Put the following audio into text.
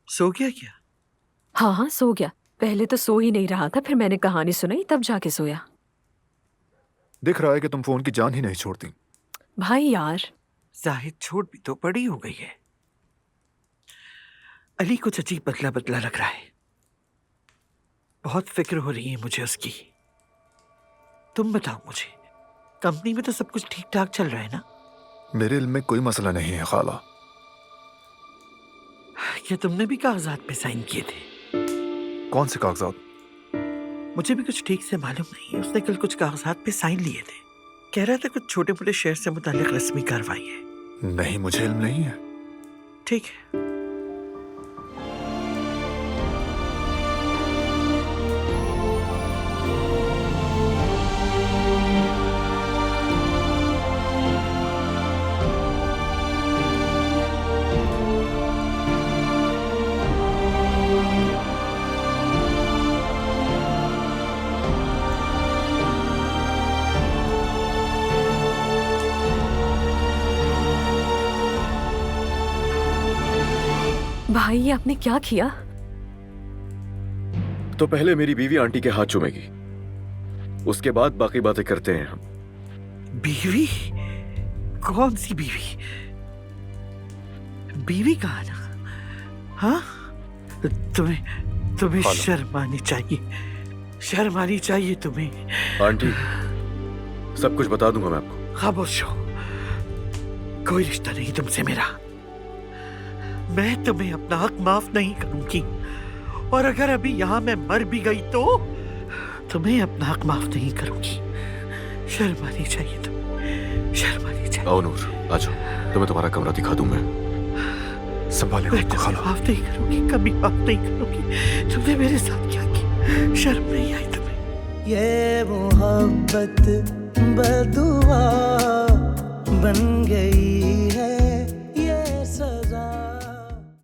सो गया क्या? हाँ हाँ सो गया। पहले तो सो ही नहीं रहा था, फिर मैंने कहानी सुनाई तब जाके सोया। दिख रहा है कि तुम फोन की जान ही नहीं छोड़ती। भाई यार। जाहिद छोड़ भी तो बड़ी हो गई है। अली कुछ अजीब बदला बदला लग रहा है। बहुत फिक्र हो रही है मुझे उसकी। तुम बताओ मुझे, कंपनी में तो सब कुछ ठीक ठाक चल रहा है ना? मेरे इल्म में कोई मसला नहीं है खाला। क्या तुमने भी कागजात पे साइन किए थे? कौन से कागजात? मुझे भी कुछ ठीक से मालूम नहीं। उसने कल कुछ कागजात पे साइन लिए थे। कह रहा था कुछ छोटे मोटे शेयर से मुताल्लिक रस्मी कार्रवाई है। नहीं, मुझे इल्म नहीं है। ठीक है। भाई ये आपने क्या किया? तो पहले मेरी बीवी आंटी के हाथ चूमेगी, उसके बाद बाकी बातें करते हैं हम। बीवी? कौन सी बीवी? बीवी कहा ना? हाँ, तुम्हें शर्म आनी चाहिए। शर्म आनी चाहिए तुम्हें। आंटी, सब कुछ बता दूंगा मैं आपको। खामोश हो। कोई रिश्ता नहीं तुमसे मेरा। मैं तुम्हें अपना हक माफ नहीं करूंगी, और अगर अभी यहां मैं मर भी गई तो तुम्हें अपना हक माफ नहीं करूंगी। शर्म आनी चाहिए तुम्हें, शर्म आनी चाहिए। आओ नूर, आ जाओ, तुम्हें तुम्हारा कमरा दिखा दूं मैं। संभाले मैं खुद को तुम्हें खाला। माफ नहीं करूंगी, कभी माफ नहीं करूंगी। तुमने मेरे साथ क्या किया? शर्म नहीं आई तुम्हें? ये मोहब्बत बदुआ बन गई है।